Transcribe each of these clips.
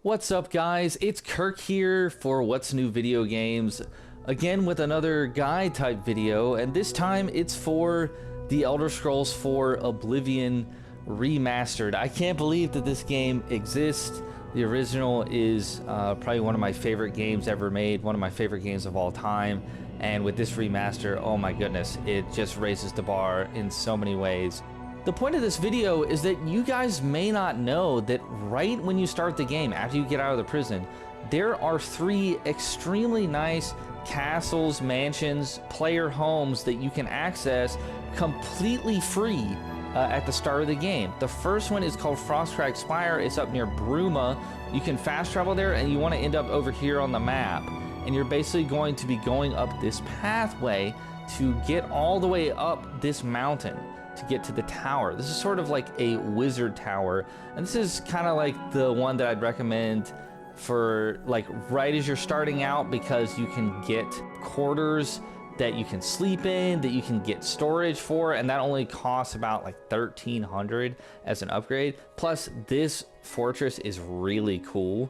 What's up guys, it's Kirk here for What's New Video Games, again with another guide type video, and this time it's for The Elder Scrolls 4 Oblivion Remastered. I can't believe that this game exists. The original is probably one of my favorite games ever made, one of my favorite games of all time, and with this remaster, oh my goodness, it just raises the bar in so many ways. The point of this video is that you guys may not know that right when you start the game, after you get out of the prison, there are 3 extremely nice castles, mansions, player homes that you can access completely free at the start of the game. The first one is called Frostcrag Spire. It's up near Bruma. You can fast travel there, and you want to end up over here on the map. And you're basically going to be going up this pathway to get all the way up this mountain to get to the tower. This is sort of like a wizard tower, and this is kind of like the one that I'd recommend for like right as you're starting out, because you can get quarters that you can sleep in, that you can get storage for, and that only costs about like 1,300 as an upgrade. Plus this fortress is really cool,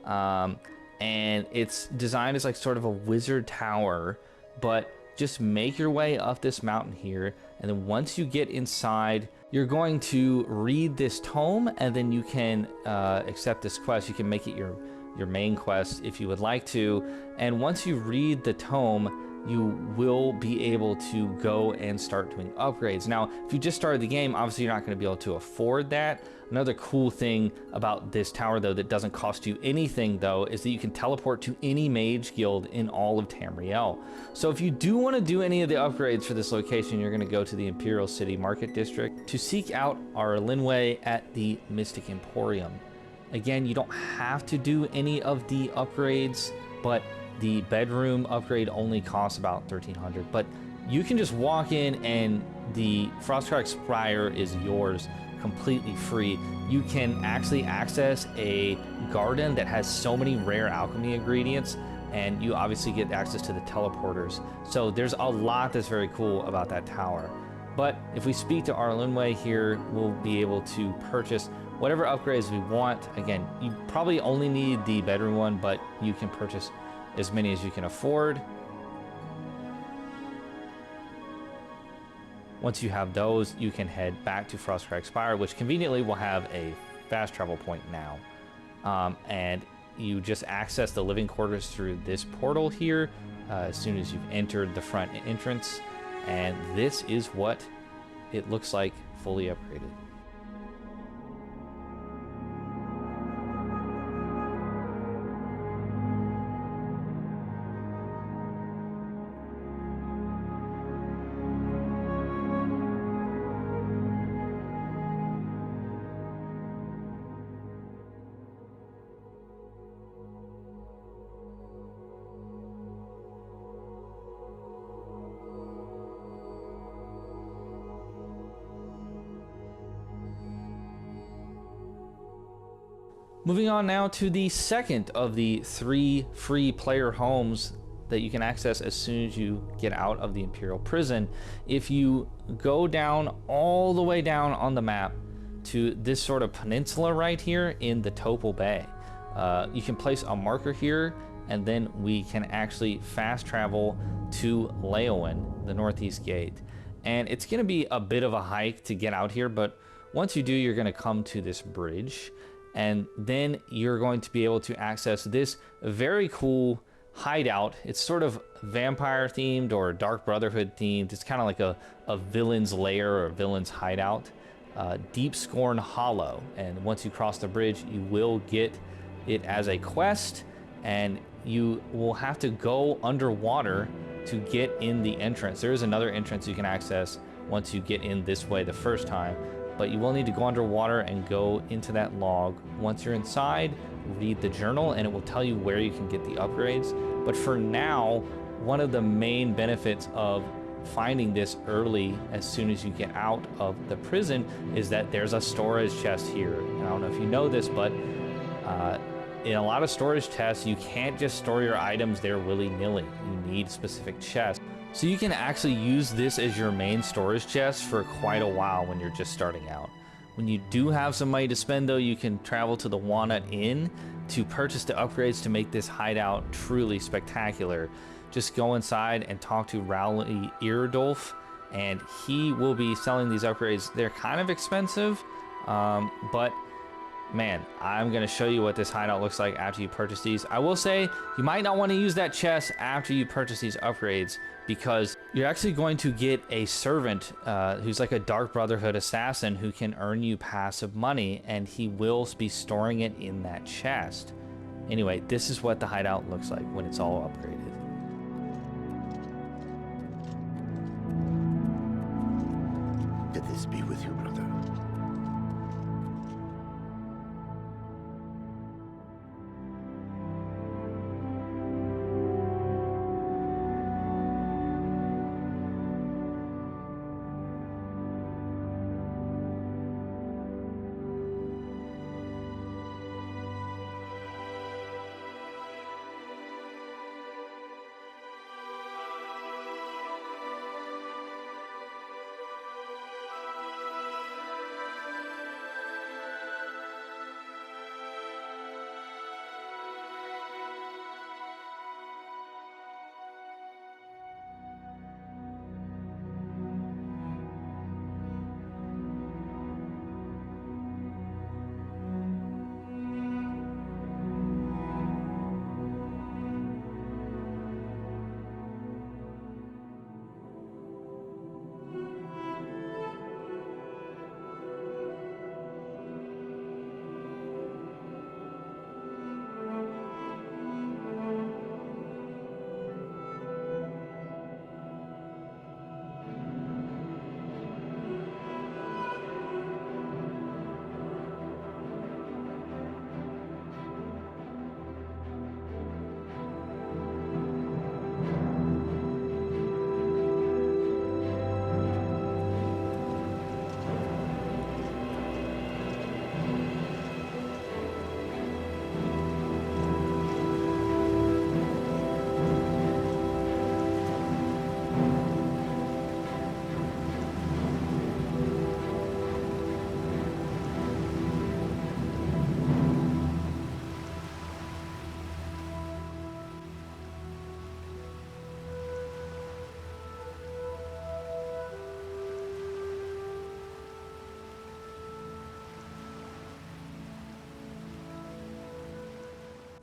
and it's designed as like sort of a wizard tower, but just make your way up this mountain here, and then once you get inside, you're going to read this tome, and then you can accept this quest. You can make it your main quest if you would like to, and once you read the tome, you will be able to go and start doing upgrades. Now, if you just started the game, obviously you're not going to be able to afford that. Another cool thing about this tower, though, that doesn't cost you anything, though, is that you can teleport to any mage guild in all of Tamriel. So if you do want to do any of the upgrades for this location, you're going to go to the Imperial City Market District to seek out Arlinwe at the Mystic Emporium. Again, you don't have to do any of the upgrades, but the bedroom upgrade only costs about 1,300, but you can just walk in and the Frostcrag Spire is yours completely free. You can actually access a garden that has so many rare alchemy ingredients, and you obviously get access to the teleporters. So there's a lot that's very cool about that tower. But if we speak to Arlinwe here, we'll be able to purchase whatever upgrades we want. Again, you probably only need the bedroom one, but you can purchase as many as you can afford. Once you have those, you can head back to Frostcrag Spire, which conveniently will have a fast travel point now. And you just access the living quarters through this portal here as soon as you've entered the front entrance. And this is what it looks like fully upgraded. Moving on now to the second of the 3 free player homes that you can access as soon as you get out of the Imperial Prison. If you go down all the way down on the map to this sort of peninsula right here in the Topal Bay, you can place a marker here, and then we can actually fast travel to Leowen, the Northeast Gate. And it's going to be a bit of a hike to get out here, but once you do, you're going to come to this bridge, and then you're going to be able to access this very cool hideout. It's sort of vampire themed or Dark Brotherhood themed. It's kind of like a villain's lair or a villain's hideout. Deepscorn Hollow. And once you cross the bridge, you will get it as a quest, and you will have to go underwater to get in the entrance. There is another entrance you can access once you get in this way the first time, but you will need to go underwater and go into that log. Once you're inside, read the journal, and it will tell you where you can get the upgrades. But for now, one of the main benefits of finding this early as soon as you get out of the prison is that there's a storage chest here. And I don't know if you know this, but in a lot of storage chests, you can't just store your items there willy-nilly. You need specific chests. So you can actually use this as your main storage chest for quite a while when you're just starting out. When you do have some money to spend, though, you can travel to the Walnut Inn, to purchase the upgrades to make this hideout truly spectacular, just go inside and talk to Rowley Eardolf, and he will be selling these upgrades. They're kind of expensive, but man, I'm going to show you what this hideout looks like after you purchase these. I will say you might not want to use that chest after you purchase these upgrades, because you're actually going to get a servant who's like a Dark Brotherhood assassin who can earn you passive money, and he will be storing it in that chest. Anyway, this is what the hideout looks like when it's all upgraded. Let this be with you, brother.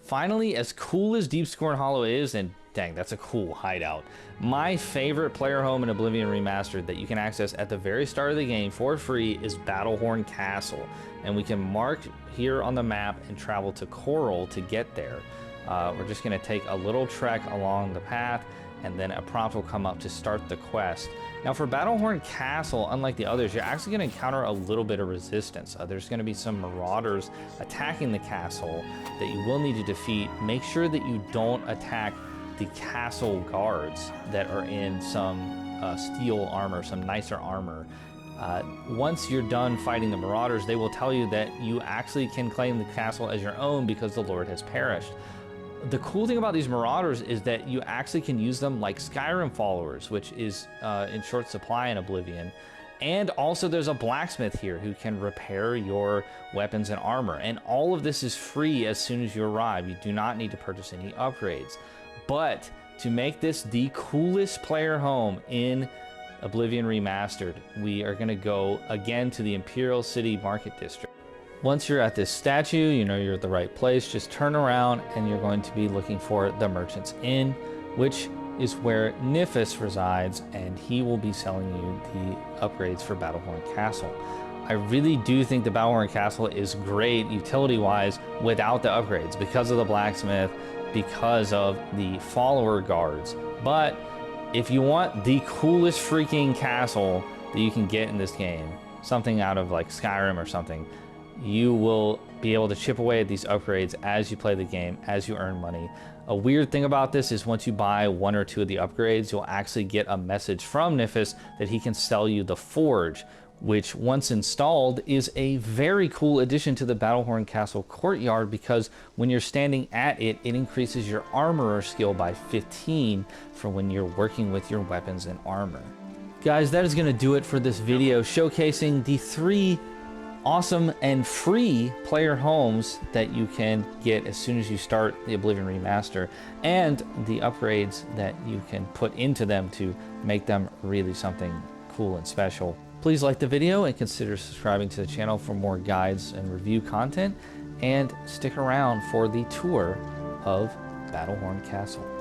Finally, as cool as Deepscorn Hollow is, and dang, that's a cool hideout, my favorite player home in Oblivion Remastered that you can access at the very start of the game for free is Battlehorn Castle. And we can mark here on the map and travel to Coral to get there. We're just going to take a little trek along the path, and then a prompt will come up to start the quest. Now for Battlehorn Castle, unlike the others, you're actually going to encounter a little bit of resistance. There's going to be some marauders attacking the castle that you will need to defeat. Make sure that you don't attack the castle guards that are in some steel armor, some nicer armor. Once you're done fighting the marauders, they will tell you that you actually can claim the castle as your own because the Lord has perished. The cool thing about these marauders is that you actually can use them like Skyrim followers, which is in short supply in Oblivion. And also there's a blacksmith here who can repair your weapons and armor. And all of this is free as soon as you arrive. You do not need to purchase any upgrades. But to make this the coolest player home in Oblivion Remastered, we are going to go again to the Imperial City Market District. Once you're at this statue, you know you're at the right place. Just turn around and you're going to be looking for the Merchant's Inn, which is where Nifis resides, and he will be selling you the upgrades for Battlehorn Castle. I really do think the Battlehorn Castle is great utility-wise without the upgrades, because of the blacksmith, because of the follower guards. But if you want the coolest freaking castle that you can get in this game, something out of like Skyrim or something, you will be able to chip away at these upgrades as you play the game, as you earn money. A weird thing about this is once you buy one or two of the upgrades, you'll actually get a message from Nifis that he can sell you the Forge, which once installed is a very cool addition to the Battlehorn Castle courtyard, because when you're standing at it, it increases your armorer skill by 15 for when you're working with your weapons and armor. Guys, that is going to do it for this video showcasing the 3 awesome and free player homes that you can get as soon as you start the Oblivion Remaster, and the upgrades that you can put into them to make them really something cool and special. Please like the video and consider subscribing to the channel for more guides and review content, and stick around for the tour of Battlehorn Castle.